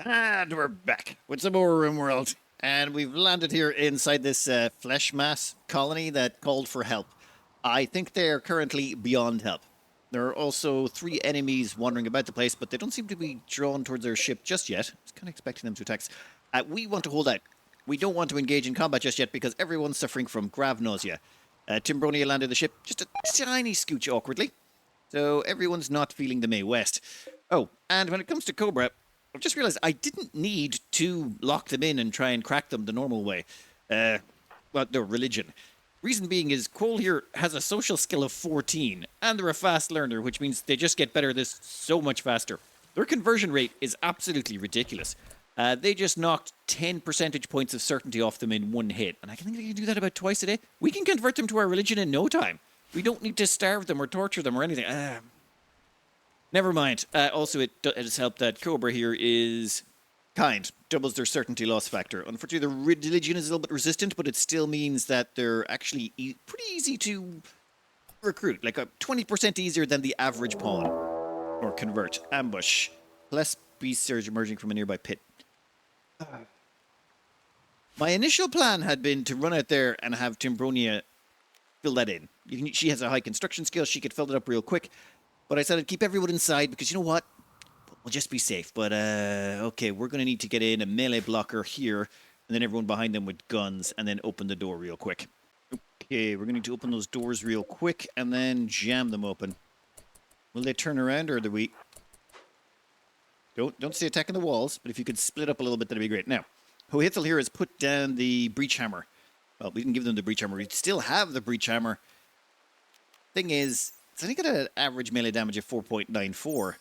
And we're back with some more Rimworld. And we've landed here inside this flesh mass colony that called for help. I think they are currently beyond help. There are also 3 enemies wandering about the place, but they don't seem to be drawn towards their ship just yet. I was kind of expecting them to attack us. We want to hold out. We don't want to engage in combat just yet because everyone's suffering from grav nausea. Timbronia landed the ship just a tiny scooch awkwardly. So everyone's not feeling the May West. Oh, and when it comes to Cobra, I've just realized I didn't need to lock them in and try and crack them the normal way. Well, their religion. Reason being is Quoll here has a social skill of 14, and they're a fast learner, which means they just get better at this so much faster. Their conversion rate is absolutely ridiculous. They just knocked 10 percentage points of certainty off them in one hit, and I think they can do that about twice a day. We can convert them to our religion in no time. We don't need to starve them or torture them or anything. Never mind. Also, it has helped that Cobra here is kind. Doubles their certainty loss factor. Unfortunately, the religion is a little bit resistant, but it still means that they're actually pretty easy to recruit. Like 20% easier than the average pawn. Or convert. Ambush. Less beast surge emerging from a nearby pit. My initial plan had been to run out there and have Timbronia fill that in. She has a high construction skill. She could fill it up real quick. But I said I'd keep everyone inside because you know what? We'll just be safe. But, okay, we're going to need to get in a melee blocker here. And then everyone behind them with guns. And then open the door real quick. Okay, we're going to need to open those doors real quick. And then jam them open. Will they turn around or do we... Don't stay attacking the walls. But if you could split up a little bit, that'd be great. Now, Hohithel here has put down the breach hammer. Well, we didn't give them the breach hammer. We still have the breach hammer. Thing is... it's only got an average melee damage of 4.94.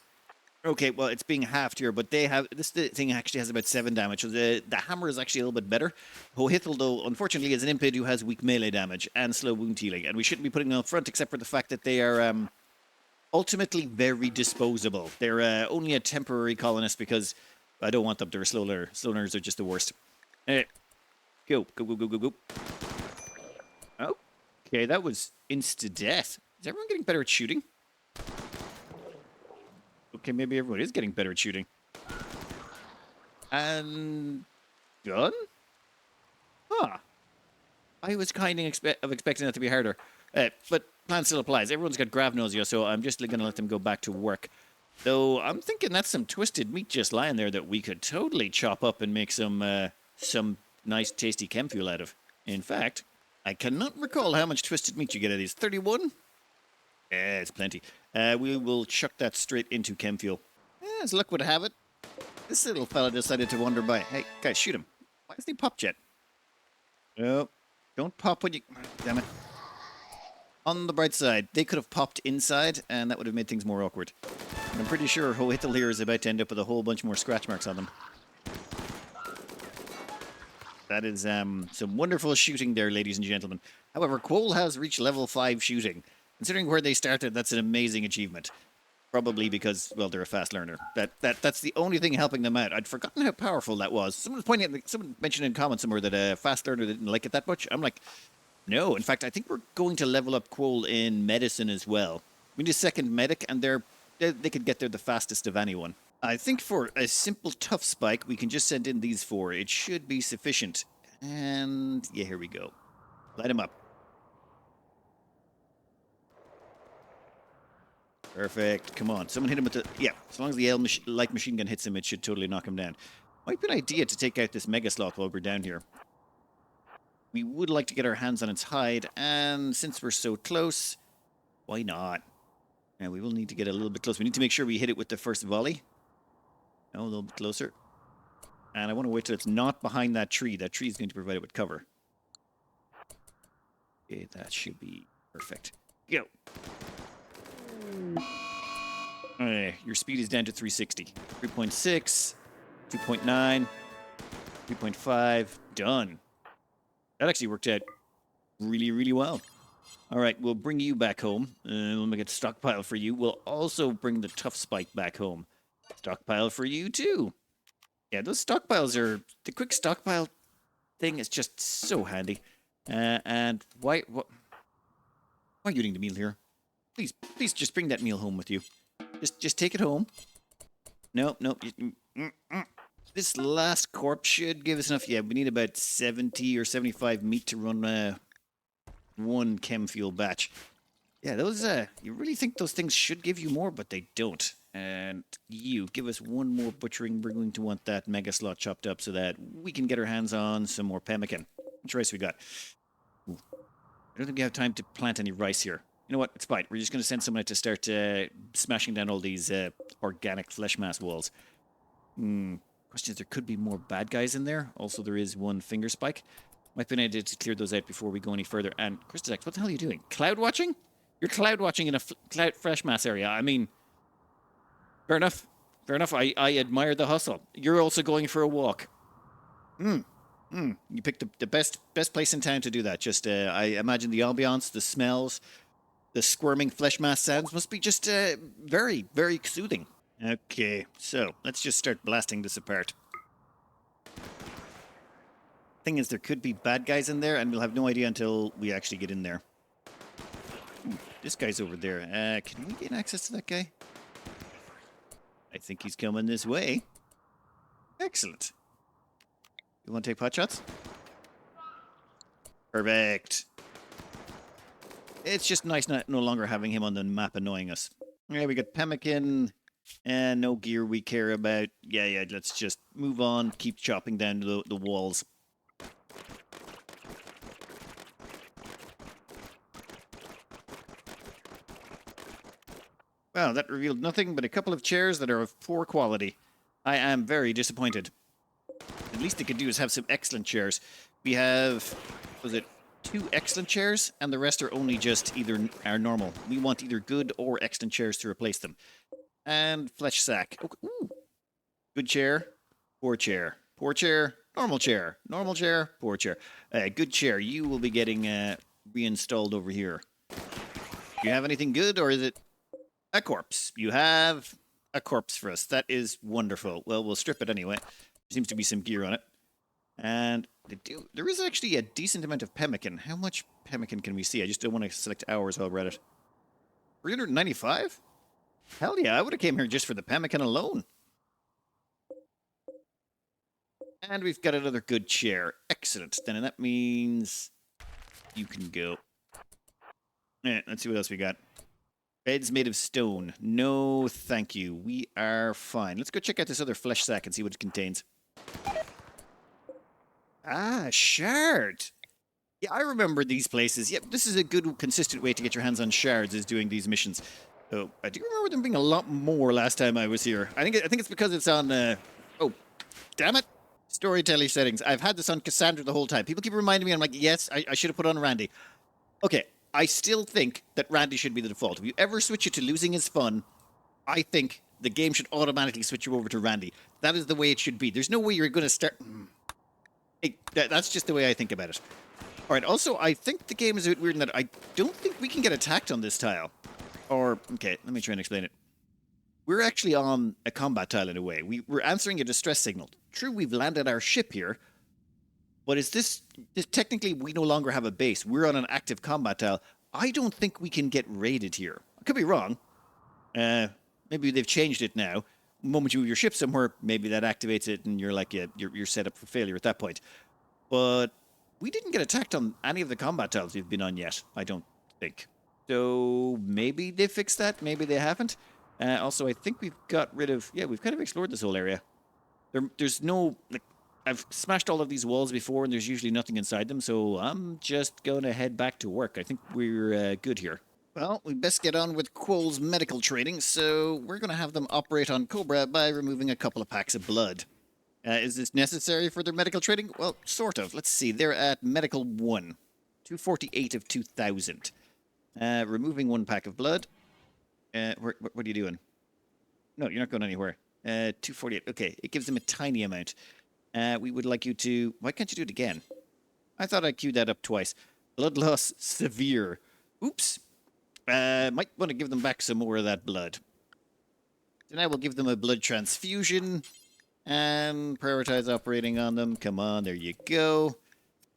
Okay, well, it's being halved here, but they have... this thing actually has about 7 damage, so the hammer is actually a little bit better. Hohithel, though, unfortunately, is an impid who has weak melee damage and slow wound healing, and we shouldn't be putting them up front except for the fact that they are ultimately very disposable. They're only a temporary colonist because I don't want them. They're slow learners. Slow learners are just the worst. Go. Okay, that was insta-death. Is everyone getting better at shooting? Okay, maybe everyone is getting better at shooting. And... done? Huh. I was kind of expecting that to be harder. But plan still applies. Everyone's got grav nausea, so I'm just going to let them go back to work. Though, I'm thinking that's some twisted meat just lying there that we could totally chop up and make some nice, tasty chem fuel out of. In fact, I cannot recall how much twisted meat you get out of these. 31? Yeah, it's plenty. We will chuck that straight into chem fuel. As luck would have it, this little fella decided to wander by. Hey, guys, shoot him. Why does he pop jet? No, don't pop when you... damn it. On the bright side, they could have popped inside, and that would have made things more awkward. And I'm pretty sure Hohithel here is about to end up with a whole bunch more scratch marks on them. That is some wonderful shooting there, ladies and gentlemen. However, Quoll has reached level 5 shooting. Considering where they started, that's an amazing achievement. Probably because, well, they're a fast learner. That's the only thing helping them out. I'd forgotten how powerful that was. Someone mentioned in comments somewhere that a fast learner didn't like it that much. I'm like, no. In fact, I think we're going to level up Quoll in medicine as well. We need a second medic, and they could get there the fastest of anyone. I think for a simple tough spike, we can just send in these 4. It should be sufficient. And yeah, here we go. Light him up. Perfect. Come on. Someone hit him with the... yeah, as long as the light machine gun hits him, it should totally knock him down. Might be an idea to take out this Mega Sloth while we're down here. We would like to get our hands on its hide, and since we're so close, why not? And we will need to get a little bit close. We need to make sure we hit it with the first volley. No, a little bit closer. And I want to wait till it's not behind that tree. That tree is going to provide it with cover. Okay, that should be perfect. Go. Your speed is down to 360. 3.6, 2.9, 3.5. Done. That actually worked out really, really well. All right, we'll bring you back home. We'll make a stockpile for you. We'll also bring the tough spike back home. Stockpile for you, too. Yeah, those stockpiles are... the quick stockpile thing is just so handy. And why are you eating the meal here? Please just bring that meal home with you. Just take it home. No. This last corpse should give us enough. Yeah, we need about 70 or 75 meat to run one chem fuel batch. Yeah, those, you really think those things should give you more, but they don't. And you, give us one more butchering. We're going to want that mega slot chopped up so that we can get our hands on some more pemmican. Which rice we got? Ooh, I don't think we have time to plant any rice here. You know what? It's fine. We're just going to send someone to start smashing down all these organic flesh mass walls. Question is, there could be more bad guys in there. Also, there is one finger spike. Might be an idea to clear those out before we go any further. And Christax, what the hell are you doing? Cloud watching? You're cloud watching in a cloud fresh mass area. I mean, fair enough. Fair enough. I admire the hustle. You're also going for a walk. You picked the best place in town to do that. Just, I imagine the ambiance, the smells, the squirming flesh mass sounds must be just very, very soothing. Okay, so let's just start blasting this apart. Thing is, there could be bad guys in there, and we'll have no idea until we actually get in there. Ooh, this guy's over there. Can we gain access to that guy? I think he's coming this way. Excellent. You want to take pot shots? Perfect. It's just nice no longer having him on the map annoying us. Yeah, we got pemmican and no gear we care about. Yeah, let's just move on, keep chopping down the walls. Well, that revealed nothing but a couple of chairs that are of poor quality. I am very disappointed. At least they could do is have some excellent chairs. We have, was it 2 excellent chairs, and the rest are only just either are normal. We want either good or excellent chairs to replace them. And flesh sack. Okay. Ooh. Good chair, poor chair, poor chair, normal chair, normal chair, poor chair. Good chair. You will be getting reinstalled over here. Do you have anything good, or is it a corpse? You have a corpse for us. That is wonderful. Well, we'll strip it anyway. There seems to be some gear on it. And there is actually a decent amount of pemmican. How much pemmican can we see? I just don't want to select hours while we're at it. 395? Hell yeah, I would have came here just for the pemmican alone. And we've got another good chair. Excellent. Then that means you can go. Let's see what else we got. Beds made of stone. No, thank you. We are fine. Let's go check out this other flesh sack and see what it contains. Ah, shard. Yeah, I remember these places. Yep, this is a good, consistent way to get your hands on shards, is doing these missions. Oh, I do remember them being a lot more last time I was here. I think it's because it's on, oh, damn it. Storytelling settings. I've had this on Cassandra the whole time. People keep reminding me, I'm like, yes, I should have put on Randy. Okay, I still think that Randy should be the default. If you ever switch it to losing is fun, I think the game should automatically switch you over to Randy. That is the way it should be. There's no way you're going to start... That's just the way I think about it. All right, also, I think the game is a bit weird in that I don't think we can get attacked on this tile. Or, okay, let me try and explain it. We're actually on a combat tile in a way. We're answering a distress signal. True, we've landed our ship here, but is this technically we no longer have a base. We're on an active combat tile. I don't think we can get raided here. I could be wrong. Maybe they've changed it now. The moment you move your ship somewhere, maybe that activates it and you're like, yeah, you're set up for failure at that point. But we didn't get attacked on any of the combat tiles we've been on yet, I don't think. So maybe they fixed that, maybe they haven't. Also, I think we've got rid of... Yeah, we've kind of explored this whole area. There's no... Like, I've smashed all of these walls before, and there's usually nothing inside them, so I'm just going to head back to work. I think we're good here. Well, we best get on with Quoll's medical training, so we're going to have them operate on Cobra by removing a couple of packs of blood. Is this necessary for their medical training? Well, sort of. Let's see. They're at Medical 1. 248 of 2,000. Removing 1 pack of blood. What are you doing? No, you're not going anywhere. 248. Okay, it gives them a tiny amount. We would like you to... Why can't you do it again? I thought I queued that up twice. Blood loss severe. Oops. Might want to give them back some more of that blood. So now we'll give them a blood transfusion. And prioritize operating on them. Come on, there you go.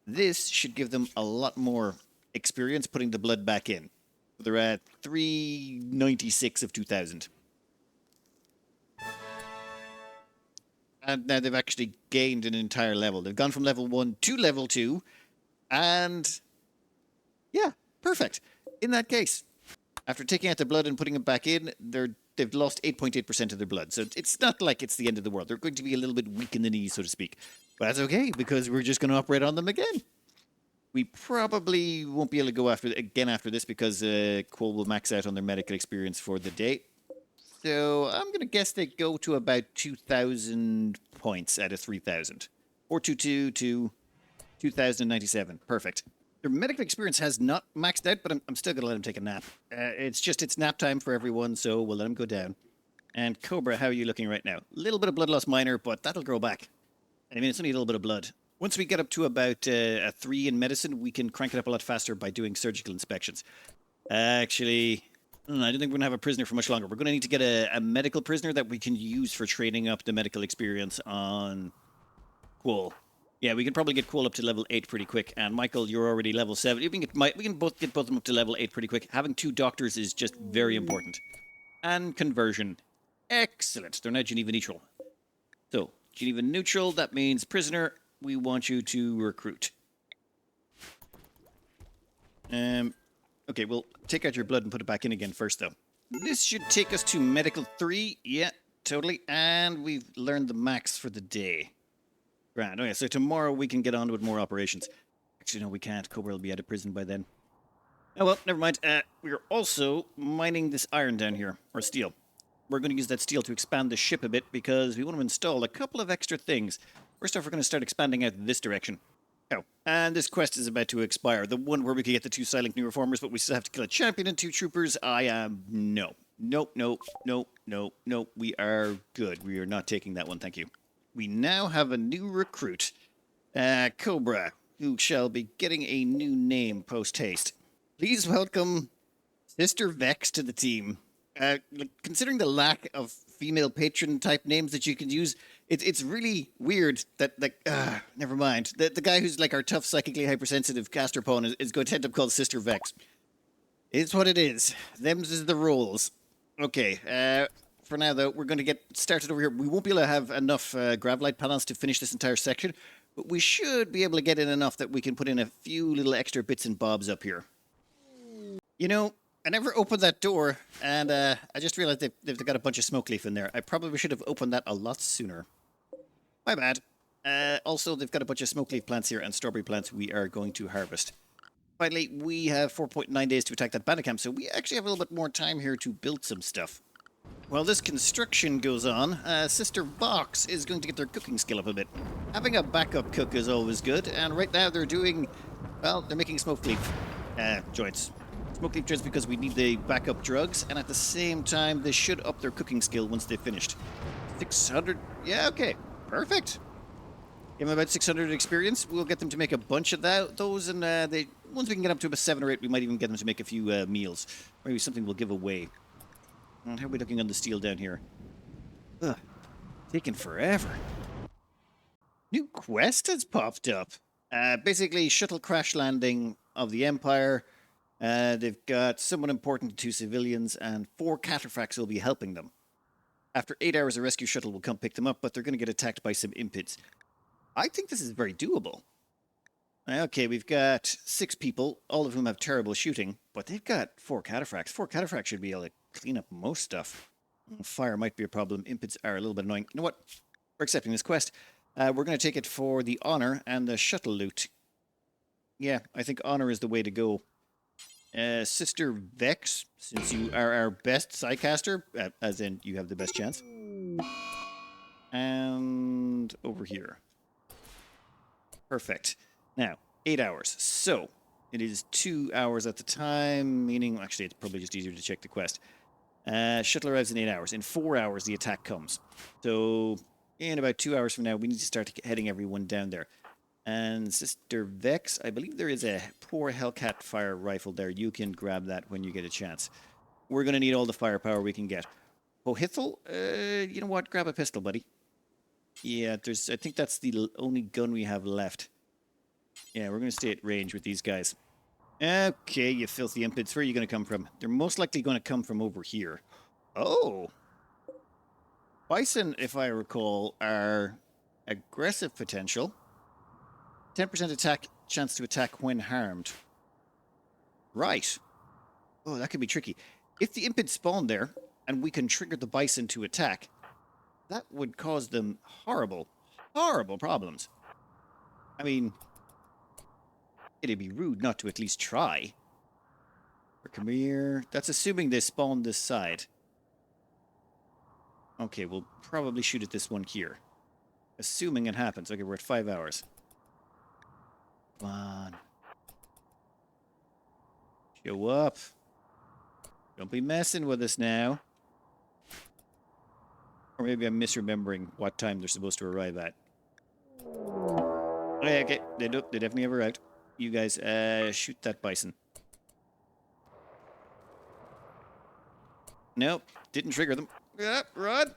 This should give them a lot more experience putting the blood back in. They're at 396 of 2,000. And now they've actually gained an entire level. They've gone from level 1 to level 2. And yeah, perfect. In that case, after taking out the blood and putting it back in, they've lost 8.8% of their blood. So it's not like it's the end of the world. They're going to be a little bit weak in the knees, so to speak. But that's okay, because we're just going to operate on them again. We probably won't be able to go after this because Quoll will max out on their medical experience for the day. So I'm going to guess they go to about 2,000 points out of 3,000. 422 to 2,097. Perfect. Their medical experience has not maxed out, but I'm still going to let them take a nap. It's nap time for everyone, so we'll let them go down. And Cobra, how are you looking right now? A little bit of blood loss minor, but that'll grow back. I mean, it's only a little bit of blood. Once we get up to about a 3 in medicine, we can crank it up a lot faster by doing surgical inspections. Actually, I don't think we're going to have a prisoner for much longer. We're going to need to get a medical prisoner that we can use for training up the medical experience on Quoll. Yeah, we can probably get Quoll up to level 8 pretty quick. And Michael, you're already level 7. We can both get both of them up to level 8 pretty quick. Having 2 doctors is just very important. And conversion. Excellent. They're now Geneva neutral. So, Geneva neutral, that means prisoner. We want you to recruit. Okay, we'll take out your blood and put it back in again first, though. This should take us to medical 3. Yeah, totally. And we've learned the max for the day. Grand. Okay, so tomorrow we can get on with more operations. Actually, no, we can't. Cobra will be out of prison by then. Oh, well, never mind. We're also mining this iron down here, or steel. We're going to use that steel to expand the ship a bit because we want to install a couple of extra things. First off, we're going to start expanding out this direction. Oh, and this quest is about to expire. The one where we could get the 2 silent new reformers, but we still have to kill a champion and 2 troopers. No. Nope. We are good. We are not taking that one, thank you. We now have a new recruit, Cobra, who shall be getting a new name post-haste. Please welcome Sister Vex to the team. Considering the lack of female patron-type names that you can use, it's really weird that, never mind. The guy who's like our tough, psychically hypersensitive caster pawn is going to end up called Sister Vex. It's what it is. Them's is the rules. Okay, for now, though, we're going to get started over here. We won't be able to have enough Gravelight panels to finish this entire section, but we should be able to get in enough that we can put in a few little extra bits and bobs up here. You know, I never opened that door, and I just realized they've got a bunch of smoke leaf in there. I probably should have opened that a lot sooner. My bad. Also, they've got a bunch of smoke leaf plants here and strawberry plants we are going to harvest. Finally, we have 4.9 days to attack that bandit camp, so we actually have a little bit more time here to build some stuff. While this construction goes on, Sister Vox is going to get their cooking skill up a bit. Having a backup cook is always good, and right now they're doing, well, they're making smoke leaf joints. Smoke leaf joints because we need the backup drugs, and at the same time, they should up their cooking skill once they've finished. 600, yeah, okay, perfect. Give them about 600 experience. We'll get them to make a bunch of those, and once we can get up to about 7 or 8, we might even get them to make a few meals. Maybe something we'll give away. And how are we looking on the steel down here? Ugh, taking forever. New quest has popped up. Basically, shuttle crash landing of the Empire. They've got someone important to 2 civilians, and 4 cataphracts will be helping them. After 8 hours, a rescue shuttle will come pick them up, but they're going to get attacked by some impids. I think this is very doable. Okay, we've got 6 people, all of whom have terrible shooting, but they've got 4 cataphracts. 4 cataphracts should be able to clean up most stuff. Fire might be a problem. Impids are a little bit annoying. You know what? We're accepting this quest. We're going to take it for the honor and the shuttle loot. Yeah, I think honor is the way to go. Sister Vex, since you are our best Psycaster, as in you have the best chance. And over here. Perfect. Now, 8 hours. So, it is 2 hours at the time, meaning, actually, it's probably just easier to check the quest. Shuttle arrives in 8 hours. In 4 hours, the attack comes. So, in about 2 hours from now, we need to start heading everyone down there. And Sister Vex, I believe there is a poor Hellcat fire rifle there. You can grab that when you get a chance. We're going to need all the firepower we can get. Ohithel, you know what? Grab a pistol, buddy. Yeah, I think that's the only gun we have left. Yeah, we're going to stay at range with these guys. Okay, you filthy impids. Where are you going to come from? They're most likely going to come from over here. Oh! Bison, if I recall, are aggressive potential. 10% attack chance to attack when harmed. Right. Oh, that could be tricky. If the imp had spawned there and we can trigger the bison to attack, that would cause them horrible, horrible problems. I mean, it'd be rude not to at least try. Or come here. That's assuming they spawn this side. Okay, we'll probably shoot at this one here. Assuming it happens. Okay, we're at 5 hours. Come on. Show up. Don't be messing with us now. Or maybe I'm misremembering what time they're supposed to arrive at. Okay, they definitely have arrived. You guys, shoot that bison. Nope, didn't trigger them. Run!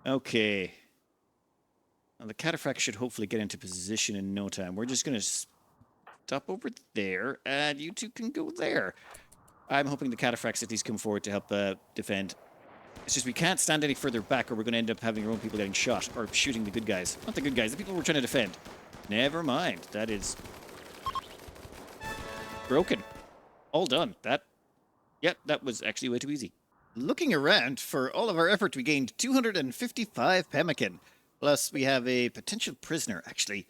Okay. Now the cataphract should hopefully get into position in no time. We're just going to stop over there, and you two can go there. I'm hoping the cataphracts at least come forward to help defend. It's just we can't stand any further back or we're going to end up having our own people getting shot or shooting the good guys. Not the good guys, the people we're trying to defend. Never mind. That is broken. All done. Yep, that was actually way too easy. Looking around, for all of our effort, we gained 255 pemmican. Plus, we have a potential prisoner. Actually,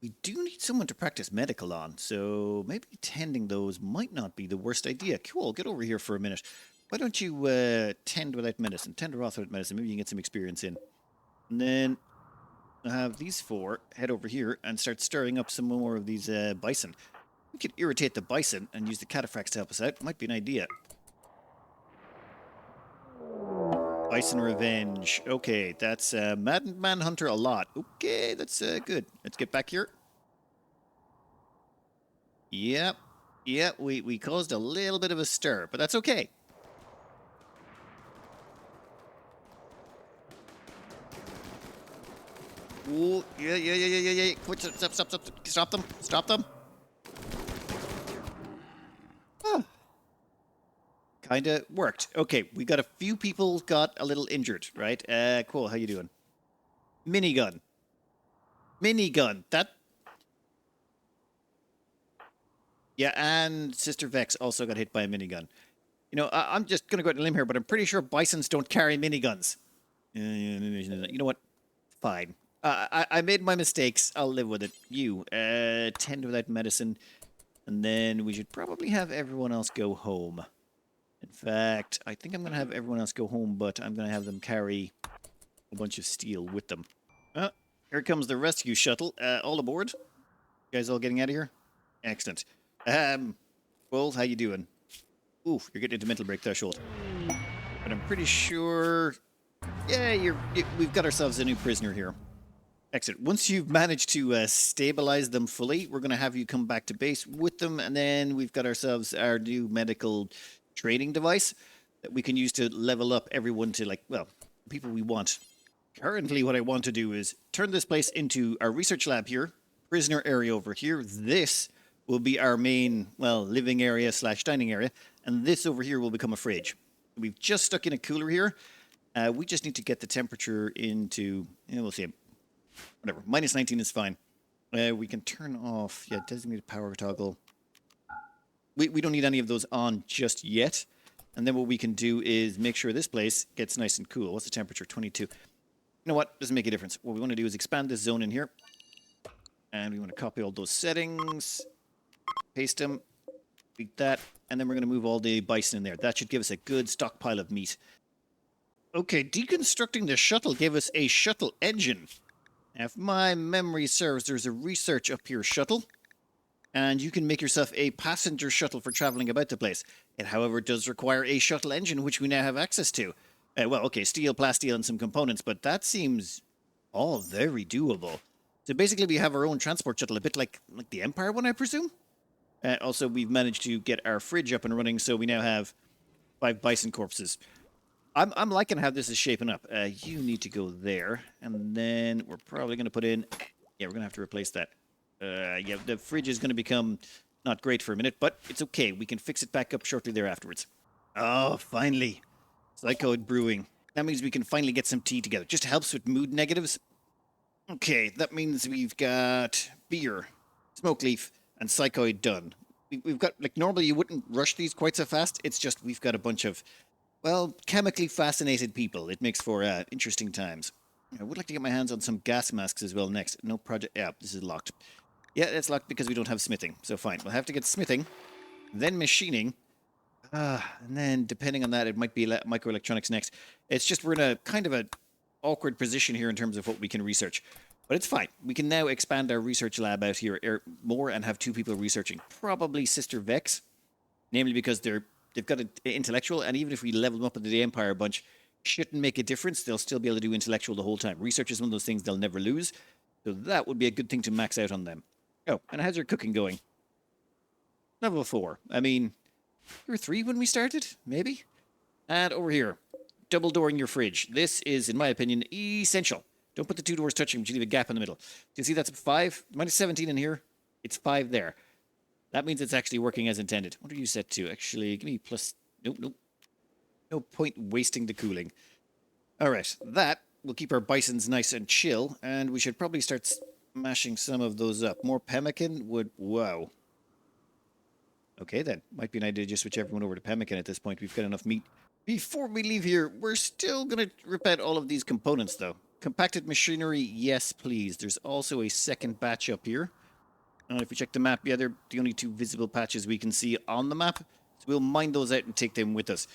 we do need someone to practice medical on, so maybe tending those might not be the worst idea. Cool, get over here for a minute. Why don't you tend without medicine? Tend or author without medicine. Maybe you can get some experience in. And then I'll have these four head over here and start stirring up some more of these bison. We could irritate the bison and use the cataphracts to help us out. Might be an idea. Bison Revenge. Okay, that's Maddened Manhunter a lot. Okay, that's good. Let's get back here. Yep. We caused a little bit of a stir, but that's okay. Ooh, yeah. Quit, stop them. Oh. Kinda worked. Okay, we got a few people got a little injured, right? Cool, how you doing? Minigun. That... Yeah, and Sister Vex also got hit by a minigun. You know, I'm just gonna go out on a limb here, but I'm pretty sure bisons don't carry miniguns. You know what? Fine. I made my mistakes. I'll live with it. You, tend without medicine. And then we should probably have everyone else go home. In fact, I think I'm going to have everyone else go home, but I'm going to have them carry a bunch of steel with them. Here comes the rescue shuttle. All aboard. You guys all getting out of here? Excellent. Well, how you doing? Ooh, you're getting into mental break threshold. But I'm pretty sure... Yeah, we've got ourselves a new prisoner here. Excellent. Once you've managed to stabilize them fully, we're going to have you come back to base with them, and then we've got ourselves our new medical training device that we can use to level up everyone to, like, well, people we want. Currently, what I want to do is turn this place into our research lab here, prisoner area over here. This will be our main, well, living area / dining area, and this over here will become a fridge. We've just stuck in a cooler here. We just need to get the temperature into, we'll see, whatever, minus 19 is fine. We can turn off, designated power toggle. We don't need any of those on just yet. And then what we can do is make sure this place gets nice and cool. What's the temperature? 22. You know what? Doesn't make a difference. What we want to do is expand this zone in here. And we want to copy all those settings. Paste them. Beat that. And then we're going to move all the bison in there. That should give us a good stockpile of meat. Okay, deconstructing the shuttle gave us a shuttle engine. Now, if my memory serves, there's a research up here shuttle. And you can make yourself a passenger shuttle for traveling about the place. It, however, does require a shuttle engine, which we now have access to. Well, okay, steel, plasteel, and some components, but that seems all very doable. So basically, we have our own transport shuttle, a bit like the Empire one, I presume? Also, we've managed to get our fridge up and running, so we now have 5 bison corpses. I'm liking how this is shaping up. You need to go there, and then we're probably going to put in... Yeah, we're going to have to replace that. Yeah, the fridge is going to become not great for a minute, but it's okay. We can fix it back up shortly there afterwards. Oh, finally. Psychoid Brewing. That means we can finally get some tea together. Just helps with mood negatives. Okay, that means we've got beer, smoke leaf, and psychoid done. We've got, like, normally you wouldn't rush these quite so fast. It's just we've got a bunch of, well, chemically fascinated people. It makes for interesting times. I would like to get my hands on some gas masks as well next. No project. Yeah, this is locked. Yeah, it's locked because we don't have smithing. So fine, we'll have to get smithing, then machining. And then depending on that, it might be microelectronics next. It's just we're in a kind of a awkward position here in terms of what we can research. But it's fine. We can now expand our research lab out here more and have 2 people researching. Probably Sister Vex, namely because they've got an intellectual, and even if we level them up into the Empire a bunch, shouldn't make a difference. They'll still be able to do intellectual the whole time. Research is one of those things they'll never lose. So that would be a good thing to max out on them. Oh, and how's your cooking going? Level 4. I mean, you were 3 when we started? Maybe? And over here, double dooring your fridge. This is, in my opinion, essential. Don't put the 2 doors touching, but you leave a gap in the middle. Do you see that's 5? Minus 17 in here. It's 5 there. That means it's actually working as intended. What are you set to? Actually, give me plus... Nope. No point wasting the cooling. All right, that will keep our bisons nice and chill, and we should probably start smashing some of those up. More pemmican would... Wow. Okay, then. Might be an idea to just switch everyone over to pemmican at this point. We've got enough meat. Before we leave here, we're still going to rip out all of these components, though. Compacted machinery, yes, please. There's also a second batch up here. If we check the map, yeah, they're the only 2 visible patches we can see on the map. So we'll mine those out and take them with us.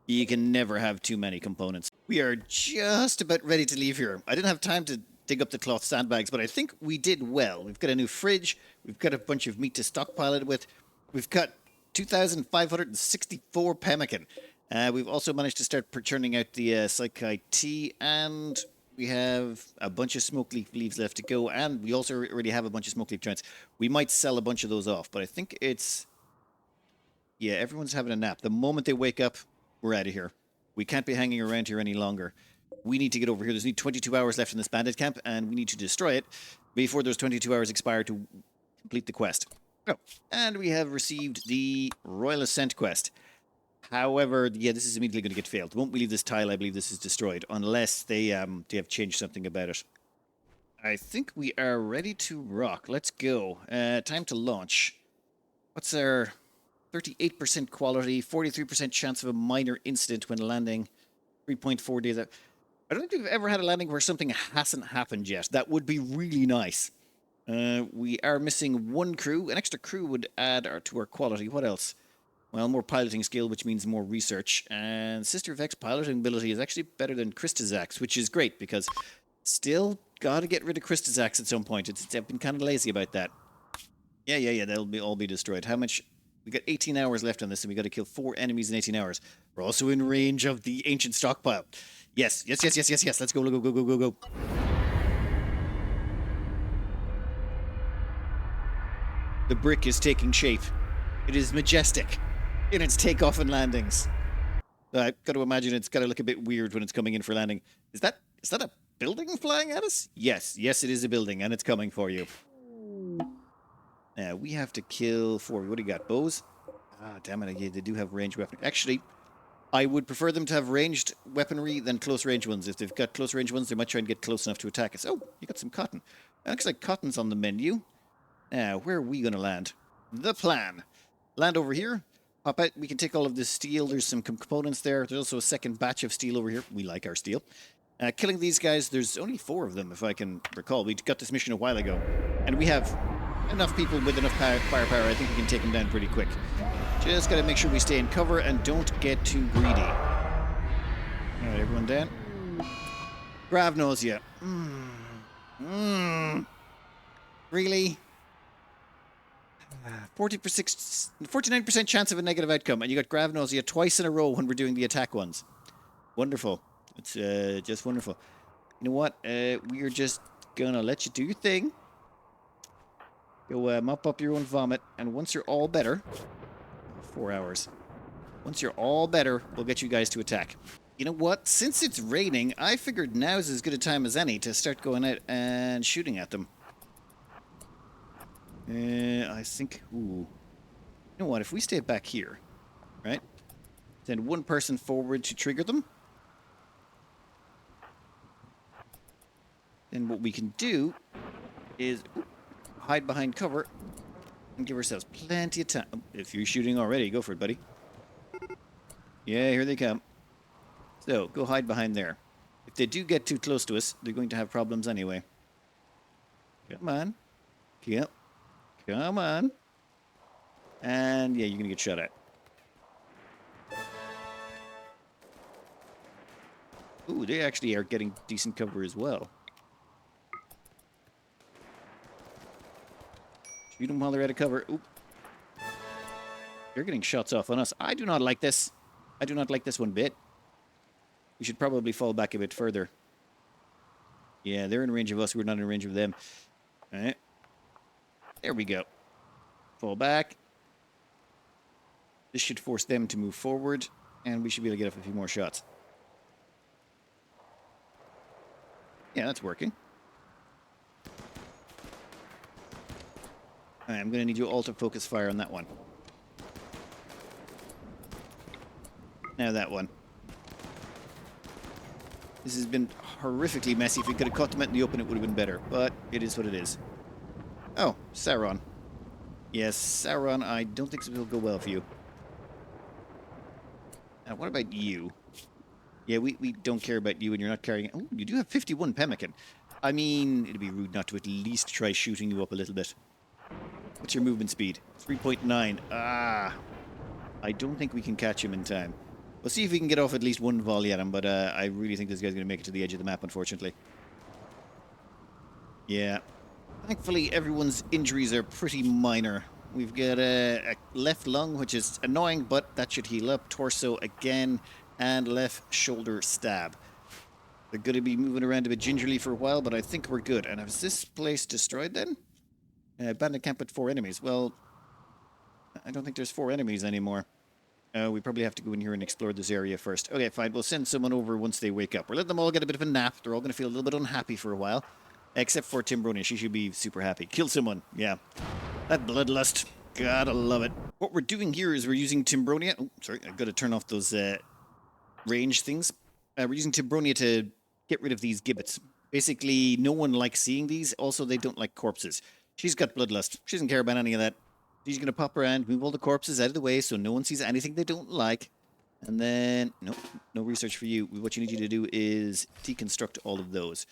You can never have too many components. We are just about ready to leave here. I didn't have time to dig up the cloth sandbags, but I think we did well. We've got a new fridge. We've got a bunch of meat to stockpile it with. We've got 2,564 pemmican. We've also managed to start churning out the Psychi tea, and we have a bunch of smoke leaves left to go, and we also already have a bunch of smoke leaf joints. We might sell a bunch of those off, but I think it's... Yeah, everyone's having a nap. The moment they wake up, we're out of here. We can't be hanging around here any longer. We need to get over here. There's only 22 hours left in this bandit camp, and we need to destroy it before those 22 hours expire to complete the quest. Oh, and we have received the Royal Ascent quest. However, yeah, this is immediately going to get failed. The moment we leave this tile, I believe this is destroyed, unless they have changed something about it. I think we are ready to rock. Let's go. Time to launch. What's our 38% quality, 43% chance of a minor incident when landing, 3.4 days out. I don't think we've ever had a landing where something hasn't happened yet. That would be really nice. We are missing 1 crew. An extra crew would add to our quality. What else? Well, more piloting skill, which means more research. And Sister Vex piloting ability is actually better than Christazak's, which is great because still gotta get rid of Christazak's at some point. I've been kind of lazy about that. Yeah. They'll all be destroyed. How much? We got 18 hours left on this, and we got to kill 4 enemies in 18 hours. We're also in range of the ancient stockpile. Yes. Let's go. The brick is taking shape. It is majestic in its takeoff and landings. I've got to imagine it's got to look a bit weird when it's coming in for landing. Is that a building flying at us? Yes, it is a building, and it's coming for you. Now, we have to kill 4. What do you got? Bows? Ah, damn it. Yeah, they do have ranged weaponry. Actually, I would prefer them to have ranged weaponry than close range ones. If they've got close range ones, they might try and get close enough to attack us. Oh, you got some cotton. Looks like cotton's on the menu. Now, where are we going to land? The plan. Land over here. Pop out. We can take all of this steel. There's some components there. There's also a second batch of steel over here. We like our steel. Killing these guys, there's only 4 of them, if I can recall. We got this mission a while ago. And we have enough people with enough firepower. I think we can take them down pretty quick. Just got to make sure we stay in cover and don't get too greedy. All right, everyone down. Grav nausea. Really? 49% chance of a negative outcome, and you got grav nausea twice in a row when we're doing the attack ones. Wonderful. It's just wonderful. You know what? We're just gonna let you do your thing. Go mop up your own vomit, and once you're all better... 4 hours. Once you're all better, we'll get you guys to attack. You know what? Since it's raining, I figured now's as good a time as any to start going out and shooting at them. I think... Ooh. You know what? If we stay back here, right? Send 1 person forward to trigger them. then what we can do is hide behind cover and give ourselves plenty of time. If you're shooting already, go for it, buddy. Yeah, here they come. So, go hide behind there. If they do get too close to us, they're going to have problems anyway. Come on. Yep. Come on. And yeah, you're going to get shot at. Ooh, they actually are getting decent cover as well. Shoot them while they're out of cover. Oop. They're getting shots off on us. I do not like this. I do not like this one bit. We should probably fall back a bit further. Yeah, they're in range of us. We're not in range of them. All right. There we go. Fall back. This should force them to move forward, and we should be able to get off a few more shots. Yeah, that's working. All right, I'm going to need you all to focus fire on that one. Now that one. This has been horrifically messy. If we could have caught them out in the open, it would have been better. But it is what it is. Oh, Sauron. Yes, Sauron, I don't think this will go well for you. Now, what about you? Yeah, we don't care about you, and you're not carrying... Oh, you do have 51 pemmican. I mean, it'd be rude not to at least try shooting you up a little bit. What's your movement speed? 3.9. Ah. I don't think we can catch him in time. We'll see if we can get off at least one volley at him, but I really think this guy's going to make it to the edge of the map, unfortunately. Yeah. Thankfully, everyone's injuries are pretty minor. We've got a left lung, which is annoying, but that should heal up. Torso again, and left shoulder stab. They're going to be moving around a bit gingerly for a while, but I think we're good. And is this place destroyed then? Bandit camp with 4 enemies. Well, I don't think there's 4 enemies anymore. We probably have to go in here and explore this area first. Okay, fine. We'll send someone over once they wake up. We'll let them all get a bit of a nap. They're all going to feel a little bit unhappy for a while. Except for Timbronia. She should be super happy. Kill someone. Yeah. That bloodlust. Gotta love it. What we're doing here is we're using Timbronia. Oh, sorry. I've got to turn off those range things. We're using Timbronia to get rid of these gibbets. Basically, no one likes seeing these. Also, they don't like corpses. She's got bloodlust. She doesn't care about any of that. She's going to pop around, move all the corpses out of the way so no one sees anything they don't like. And then, nope, no research for you. What you need you to do is deconstruct all of those.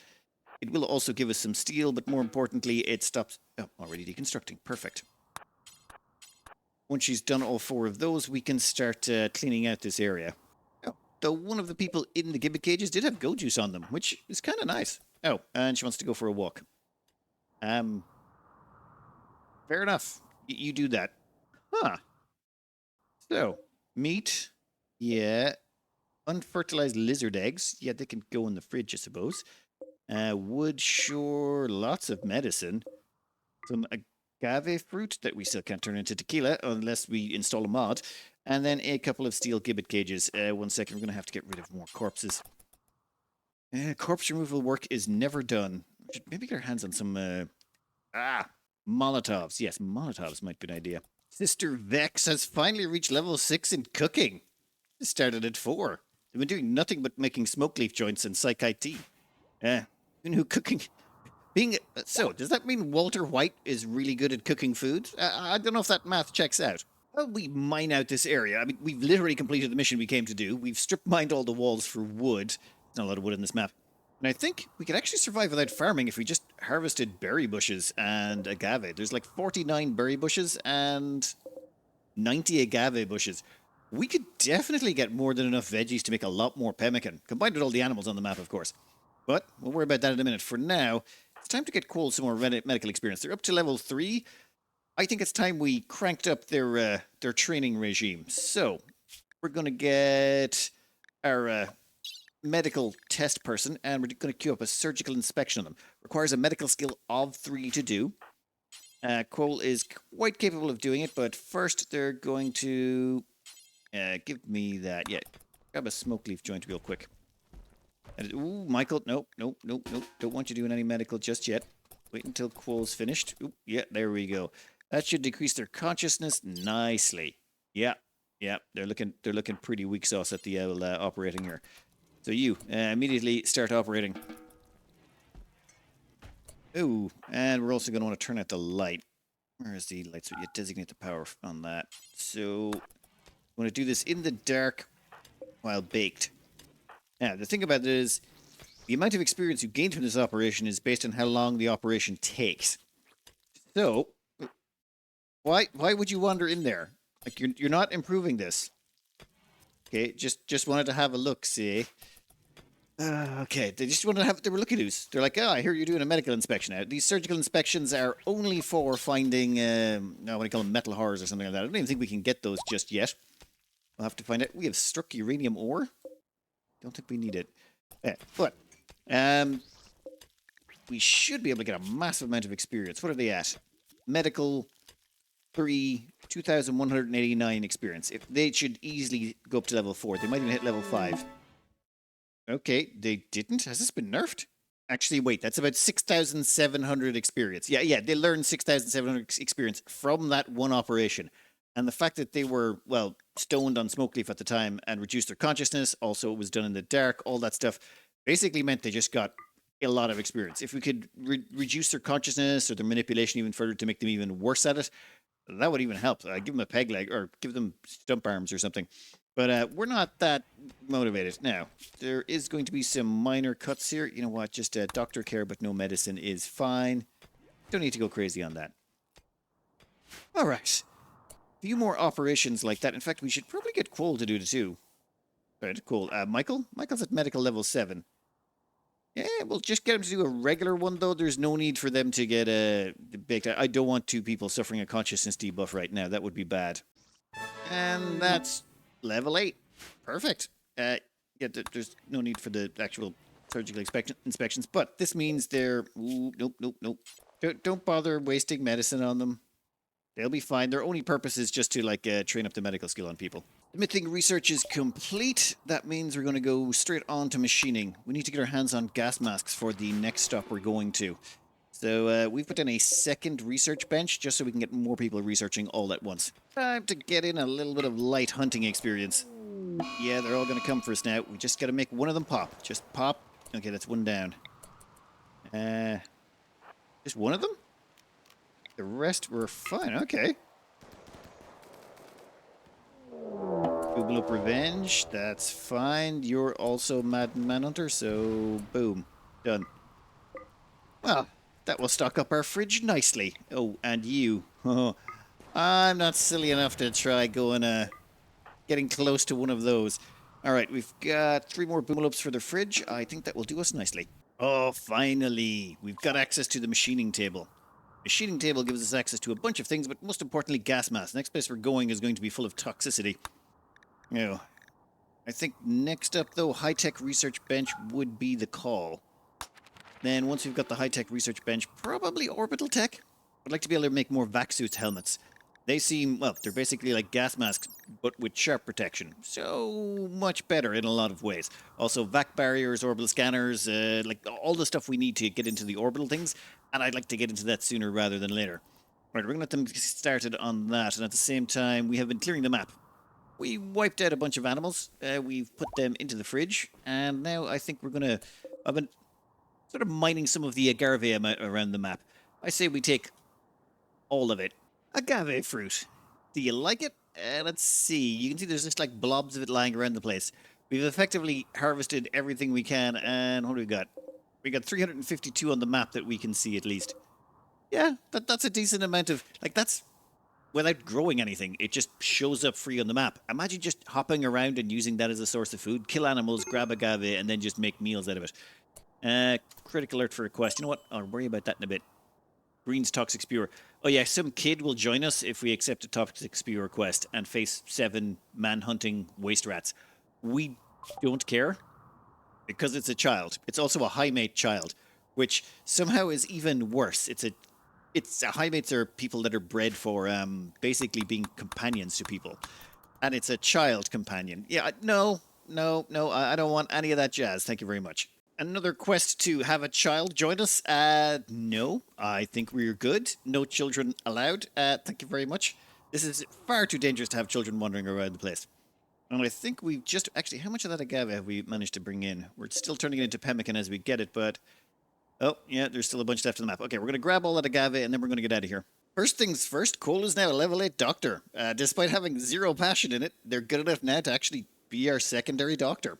It will also give us some steel, but more importantly, it stops... Oh, already deconstructing. Perfect. Once she's done all 4 of those, we can start cleaning out this area. Oh, though one of the people in the gibbet cages did have goat juice on them, which is kind of nice. Oh, and she wants to go for a walk. Fair enough. You do that. Huh. So, meat. Yeah. Unfertilized lizard eggs. Yeah, they can go in the fridge, I suppose. Wood, sure. Lots of medicine. Some agave fruit that we still can't turn into tequila unless we install a mod. And then a couple of steel gibbet cages. 1 second, we're going to have to get rid of more corpses. Corpse removal work is never done. We should maybe get our hands on some... Molotovs. Yes, Molotovs might be an idea. Sister Vex has finally reached level 6 in cooking. It started at 4. They've been doing nothing but making smoke leaf joints and psychite tea. You know, cooking... So, does that mean Walter White is really good at cooking food? I don't know if that math checks out. Well, we mine out this area. I mean, we've literally completed the mission we came to do. We've strip mined all the walls for wood. There's not a lot of wood in this map. And I think we could actually survive without farming if we just harvested berry bushes and agave. There's like 49 berry bushes and 90 agave bushes. We could definitely get more than enough veggies to make a lot more pemmican, combined with all the animals on the map, of course. But we'll worry about that in a minute. For now, it's time to get Quoll some more medical experience. They're up to level 3. I think it's time we cranked up their training regime. So, we're going to get our... medical test person, and we're going to queue up a surgical inspection on them. Requires a medical skill of 3 to do. Quoll is quite capable of doing it, but first they're going to give me that. Yeah, grab a smoke leaf joint real quick. Ooh, Michael, nope. Don't want you doing any medical just yet. Wait until Quoll's finished. Ooh, yeah, there we go. That should decrease their consciousness nicely. Yeah, they're looking pretty weak sauce at the operating here. So you immediately start operating. Ooh, and we're also going to want to turn out the light. Where is the light? So you designate the power on that. So we want to do this in the dark while baked. Now, the thing about it is, the amount of experience you gain from this operation is based on how long the operation takes. So, why would you wander in there? Like you're not improving this. Okay, just wanted to have a look, see. Okay, they just wanted to have. They were looky-doos. They're like, oh, I hear you're doing a medical inspection now. These surgical inspections are only for finding, what do you call them, metal horrors or something like that. I don't even think we can get those just yet. We'll have to find out. We have struck uranium ore. Don't think we need it. Yeah, but we should be able to get a massive amount of experience. What are they at? Medical 3, 2,189 experience. If they should easily go up to level 4. They might even hit level 5. Okay, they didn't. Has this been nerfed? Actually, wait, that's about 6,700 experience. Yeah, they learned 6,700 experience from that one operation. And the fact that they were, well, stoned on smoke leaf at the time and reduced their consciousness, also it was done in the dark, all that stuff, basically meant they just got a lot of experience. If we could reduce their consciousness or their manipulation even further to make them even worse at it, that would even help. Give them a peg leg or give them stump arms or something. But we're not that motivated. Now, there is going to be some minor cuts here. You know what? Just doctor care but no medicine is fine. Don't need to go crazy on that. All right. A few more operations like that. In fact, we should probably get Quoll to do it too. All right, cool. Michael? Michael's at medical level 7. Yeah, we'll just get him to do a regular one, though. There's no need for them to get baked. I don't want 2 people suffering a consciousness debuff right now. That would be bad. And that's level 8. Perfect. Yeah, there's no need for the actual surgical inspections, but this means they're... Ooh, nope. Don't bother wasting medicine on them. They'll be fine. Their only purpose is just to, like, train up the medical skill on people. Smithing research is complete. That means we're going to go straight on to machining. We need to get our hands on gas masks for the next stop we're going to. So we've put in a second research bench just so we can get more people researching all at once. Time to get in a little bit of light hunting experience. Yeah, they're all going to come for us now. We just got to make one of them pop. Just pop. Okay, that's one down. Just one of them? The rest were fine. Okay. Google up revenge. That's fine. You're also Mad Manhunter, so boom. Done. Well, that will stock up our fridge nicely. Oh, and you. I'm not silly enough to try going, getting close to one of those. All right, we've got 3 more boom-ups for the fridge. I think that will do us nicely. Oh, finally. We've got access to the machining table. Machining table gives us access to a bunch of things, but most importantly, gas mask. Next place we're going is going to be full of toxicity. Oh. I think next up, though, high-tech research bench would be the call. Then once we've got the high-tech research bench, probably orbital tech. I'd like to be able to make more vac suits helmets. They seem, well, they're basically like gas masks, but with sharp protection. So much better in a lot of ways. Also, vac barriers, orbital scanners, like all the stuff we need to get into the orbital things. And I'd like to get into that sooner rather than later. Right, we're going to let them get started on that. And at the same time, we have been clearing the map. We wiped out a bunch of animals. We've put them into the fridge. And now I think we're going to... I've been sort of mining some of the agave around the map. I say we take all of it. Agave fruit. Do you like it? Let's see. You can see there's just like blobs of it lying around the place. We've effectively harvested everything we can. And what do we got? We got 352 on the map that we can see at least. Yeah, that's a decent amount of... Like, that's... Without growing anything, it just shows up free on the map. Imagine just hopping around and using that as a source of food. Kill animals, grab agave, and then just make meals out of it. Critical alert for a quest. You know what? I'll worry about that in a bit. Green's Toxic Spewer. Oh yeah, some kid will join us if we accept a Toxic Spewer quest and face 7 man-hunting waste rats. We don't care because it's a child. It's also a high mate child, which somehow is even worse. High mates are people that are bred for basically being companions to people. And it's a child companion. Yeah, no, I don't want any of that jazz. Thank you very much. Another quest to have a child join us? No, I think we're good. No children allowed. Thank you very much. This is far too dangerous to have children wandering around the place. And I think we've just... Actually, how much of that agave have we managed to bring in? We're still turning it into pemmican as we get it, but... Oh, yeah, there's still a bunch left on the map. Okay, we're going to grab all that agave and then we're going to get out of here. First things first, Cole is now a level 8 doctor. Despite having zero passion in it, they're good enough now to actually be our secondary doctor.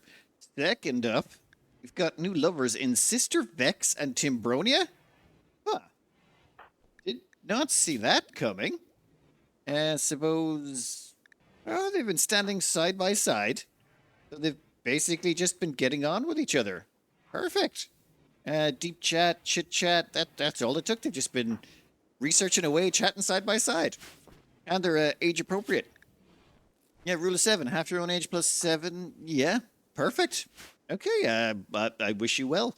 Second up, we've got new lovers in Sister Vex and Timbronia. Huh. Did not see that coming. Suppose... Oh, they've been standing side by side. So they've basically just been getting on with each other. Perfect. Deep chat, chit chat, that's all it took. They've just been researching away, chatting side by side. And they're age appropriate. Yeah, rule of 7, half your own age plus 7. Yeah, perfect. Okay, but I wish you well.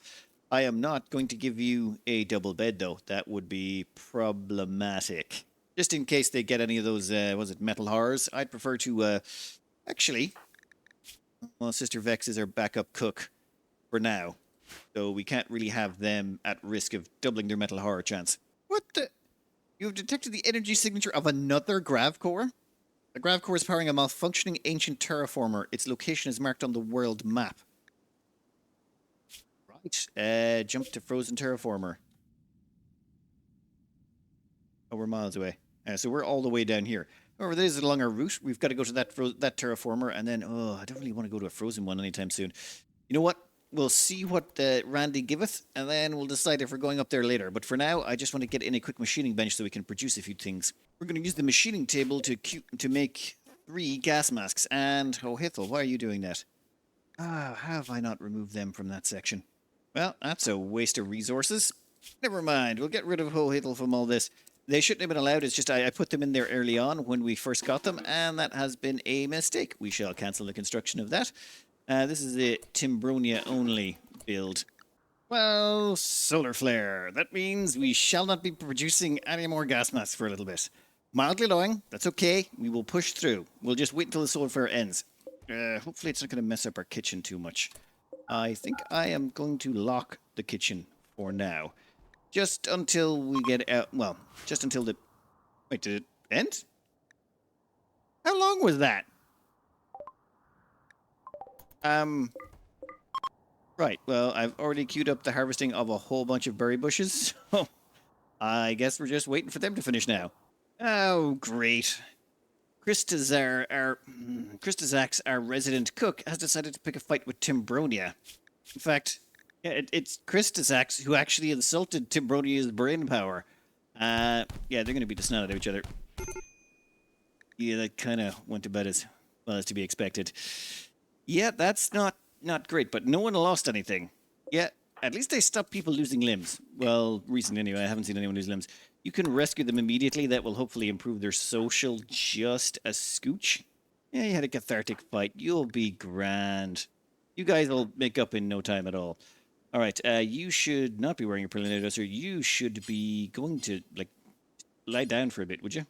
I am not going to give you a double bed, though. That would be problematic. Just in case they get any of those, was it metal horrors? I'd prefer to, actually... Well, Sister Vex is our backup cook for now. So we can't really have them at risk of doubling their metal horror chance. What the... You've detected the energy signature of another Gravecore? The Gravecore is powering a malfunctioning ancient terraformer. Its location is marked on the world map. Right. Jump to frozen terraformer. Oh, we're miles away. So we're all the way down here. However, there is a longer route. We've got to go to that terraformer, and then, oh, I don't really want to go to a frozen one anytime soon. You know what? We'll see what Randy giveth, and then we'll decide if we're going up there later. But for now, I just want to get in a quick machining bench so we can produce a few things. We're going to use the machining table to make 3 gas masks. And, oh, Hithel, why are you doing that? Ah, how have I not removed them from that section? Well, that's a waste of resources. Never mind, we'll get rid of Hithel from all this. They shouldn't have been allowed. It's just I put them in there early on when we first got them, and that has been a mistake. We shall cancel the construction of that. This is a Timbronia only build. Well, solar flare. That means we shall not be producing any more gas masks for a little bit. Mildly annoying. That's okay. We will push through. We'll just wait until the solar flare ends. Hopefully it's not going to mess up our kitchen too much. I think I am going to lock the kitchen for now. Just until we get out... Well, just until the... Wait, did it end? How long was that? Right, well, I've already queued up the harvesting of a whole bunch of berry bushes, so I guess we're just waiting for them to finish now. Oh, great. Christazak's, our resident cook, has decided to pick a fight with Timbronia. In fact... Yeah, it's Christazak's who actually insulted Timbronia's brain power. Yeah, they're going to beat the snot out of each other. Yeah, that kind of went about as well as to be expected. Yeah, that's not great, but no one lost anything. Yeah, at least they stopped people losing limbs. Well, recently anyway, I haven't seen anyone lose limbs. You can rescue them immediately. That will hopefully improve their social just a scooch. Yeah, you had a cathartic fight. You'll be grand. You guys will make up in no time at all. All right, you should not be wearing a preliminary dresser. You should be going to, like, lie down for a bit, would you?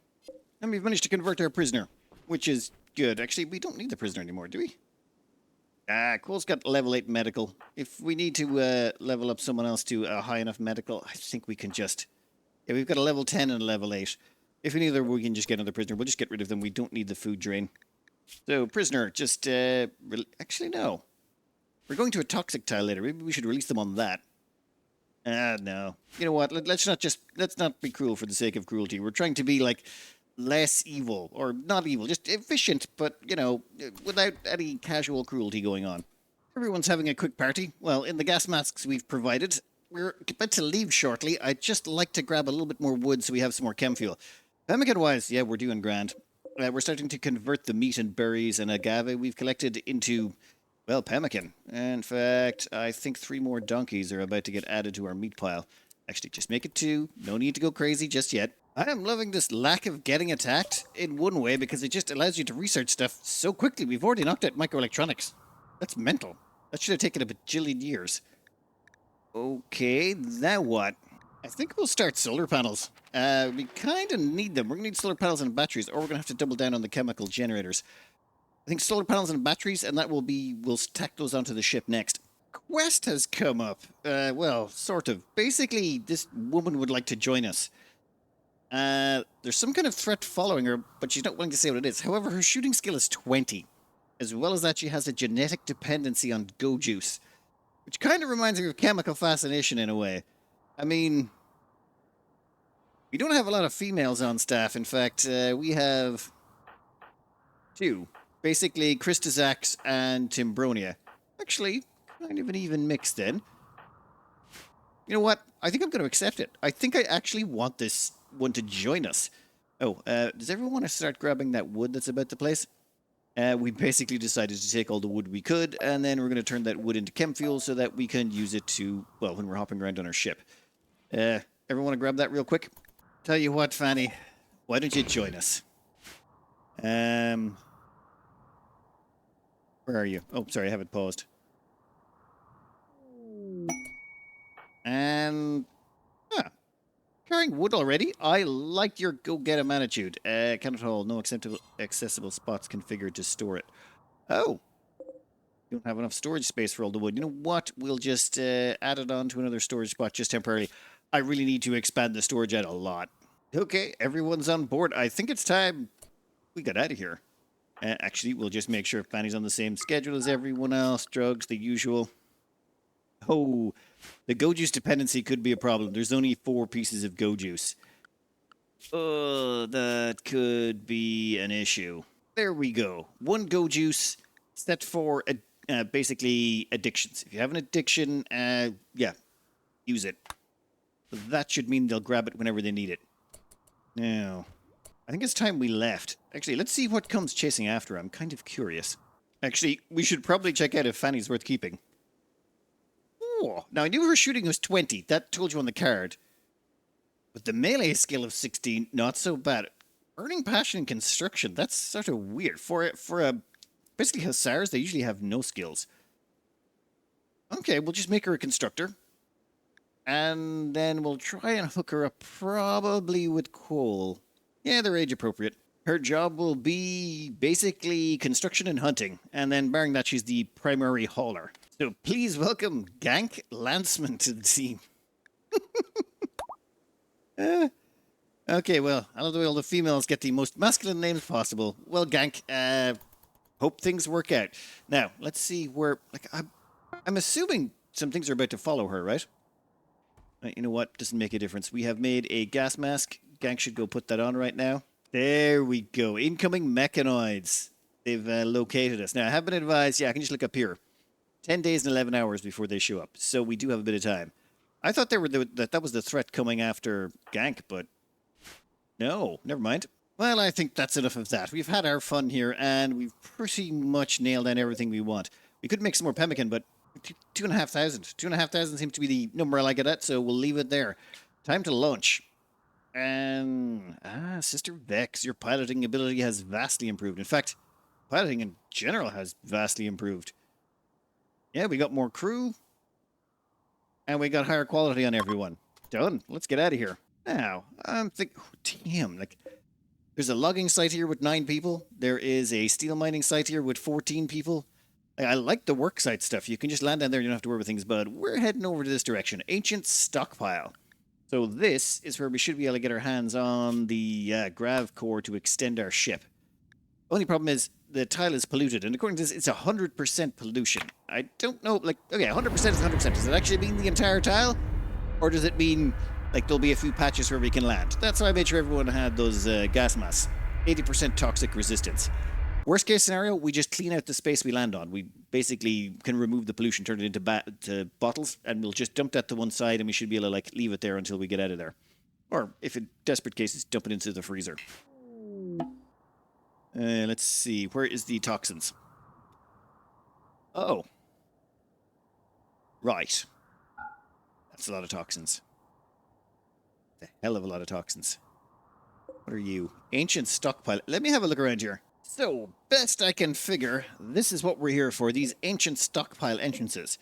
And we've managed to convert our prisoner, which is good. Actually, we don't need the prisoner anymore, do we? Cole's got level 8 medical. If we need to level up someone else to a high enough medical, I think we can just... Yeah, we've got a level 10 and a level 8. If we need we can just get another prisoner. We'll just get rid of them. We don't need the food drain. So, prisoner, just... Actually, no. We're going to a toxic tile later. Maybe we should release them on that. No. You know what? Let's not be cruel for the sake of cruelty. We're trying to be, like, less evil. Or not evil, just efficient, but, you know, without any casual cruelty going on. Everyone's having a quick party. Well, in the gas masks we've provided, we're about to leave shortly. I'd just like to grab a little bit more wood so we have some more chem fuel. Pemmican-wise, yeah, we're doing grand. We're starting to convert the meat and berries and agave we've collected into... Well, pemmican. In fact, I think 3 more donkeys are about to get added to our meat pile. Actually, just make it 2. No need to go crazy just yet. I am loving this lack of getting attacked in one way because it just allows you to research stuff so quickly. We've already knocked out microelectronics. That's mental. That should have taken a bajillion years. Okay, now what? I think we'll start solar panels. We kind of need them. We're going to need solar panels and batteries, or we're going to have to double down on the chemical generators. I think solar panels and batteries, and that will be... We'll tack those onto the ship next. Quest has come up. Well, sort of. Basically, this woman would like to join us. There's some kind of threat following her, but she's not willing to say what it is. However, her shooting skill is 20. As well as that, she has a genetic dependency on go juice. Which kind of reminds me of chemical fascination in a way. I mean, we don't have a lot of females on staff. In fact, we have two. Basically, Christazax and Timbronia. Actually, kind of an even mix then. You know what? I think I'm going to accept it. I think I actually want this one to join us. Oh, does everyone want to start grabbing that wood that's about the place? We basically decided to take all the wood we could, and then we're going to turn that wood into chem fuel so that we can use it to, well, when we're hopping around on our ship. Everyone want to grab that real quick? Tell you what, Fanny, why don't you join us? Where are you? Oh, sorry, I have it paused. And carrying wood already? I like your go-get-em attitude. Cannot hold. No accessible spots configured to store it. Oh. You don't have enough storage space for all the wood. You know what? We'll just add it on to another storage spot just temporarily. I really need to expand the storage out a lot. Okay, everyone's on board. I think it's time we got out of here. Actually, we'll just make sure Fanny's on the same schedule as everyone else. Drugs, the usual. Oh, the go juice dependency could be a problem. There's only 4 pieces of go juice. Oh, that could be an issue. There we go. 1 go juice set for basically addictions. If you have an addiction, yeah, use it. That should mean they'll grab it whenever they need it. Now, I think it's time we left. Actually, let's see what comes chasing after. I'm kind of curious. Actually, we should probably check out if Fanny's worth keeping. Oh, now I knew her shooting was 20. That told you on the card. But the melee skill of 16, not so bad. Burning passion in construction, that's sort of weird. For a basically hussars, they usually have no skills. Okay, we'll just make her a constructor. And then we'll try and hook her up probably with coal. Yeah, they're age appropriate. Her job will be basically construction and hunting. And then barring that, she's the primary hauler. So please welcome Gank Lanceman to the team. Okay, well, I love the way all the females get the most masculine names possible. Well, Gank, hope things work out. Now, let's see where... Like, I'm assuming some things are about to follow her, right? You know what? Doesn't make a difference. We have made a gas mask. Gank should go put that on right now. There we go. Incoming mechanoids. They've located us. Now, I have been advised... Yeah, I can just look up here. 10 days and 11 hours before they show up. So we do have a bit of time. I thought that was the threat coming after Gank, but no, never mind. Well, I think that's enough of that. We've had our fun here, and we've pretty much nailed down everything we want. We could make some more pemmican, but 2,500. 2,500 seems to be the number I like it at, so we'll leave it there. Time to launch. And, Sister Vex, your piloting ability has vastly improved. In fact, piloting in general has vastly improved. Yeah, we got more crew. And we got higher quality on everyone. Done. Let's get out of here. Now, I'm thinking... Oh, damn, like... There's a logging site here with 9 people. There is a steel mining site here with 14 people. I like the work site stuff. You can just land down there and you don't have to worry about things, but we're heading over to this direction. Ancient Stockpile. So this is where we should be able to get our hands on the Gravecore to extend our ship. Only problem is the tile is polluted, and according to this, it's 100% pollution. I don't know, like, okay, 100% is 100%. Does it actually mean the entire tile? Or does it mean, like, there'll be a few patches where we can land? That's why I made sure everyone had those gas masks. 80% toxic resistance. Worst case scenario, we just clean out the space we land on. We basically can remove the pollution, turn it into bottles, and we'll just dump that to one side, and we should be able to, like, leave it there until we get out of there. Or, if in desperate cases, dump it into the freezer. Let's see. Where is the toxins? Oh. Right. That's a lot of toxins. A hell of a lot of toxins. What are you? Ancient Stockpile. Let me have a look around here. So, best I can figure, this is what we're here for. These Ancient Stockpile entrances.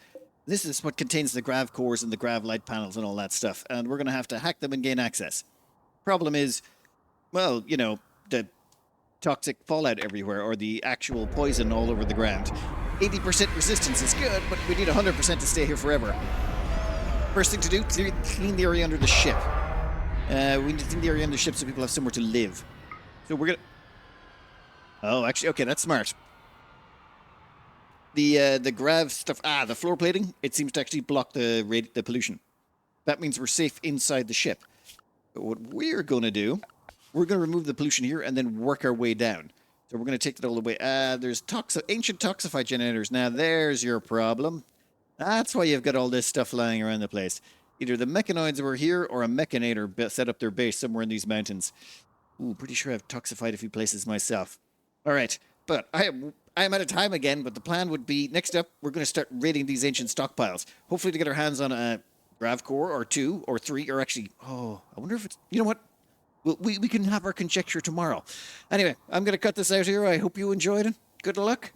This is what contains the Gravecores and the Gravelight panels and all that stuff. And we're going to have to hack them and gain access. Problem is, well, you know, the toxic fallout everywhere, or the actual poison all over the ground. 80% resistance is good, but we need 100% to stay here forever. First thing to do, clean the area under the ship. We need to clean the area under the ship so people have somewhere to live. So we're gonna... Oh, actually, okay, that's smart. The grav stuff... the floor plating, it seems to actually block the pollution. That means we're safe inside the ship. But what we're going to do, we're going to remove the pollution here and then work our way down. So we're going to take it all the way. There's ancient toxify generators. Now, there's your problem. That's why you've got all this stuff lying around the place. Either the mechanoids were here or a mechanator set up their base somewhere in these mountains. Ooh, pretty sure I've toxified a few places myself. All right, but I am out of time again, but the plan would be, next up, we're going to start raiding these ancient stockpiles. Hopefully to get our hands on a Gravecores or 2 or 3, or actually, I wonder if it's, you know what? We can have our conjecture tomorrow. Anyway, I'm going to cut this out here. I hope you enjoyed it. Good luck.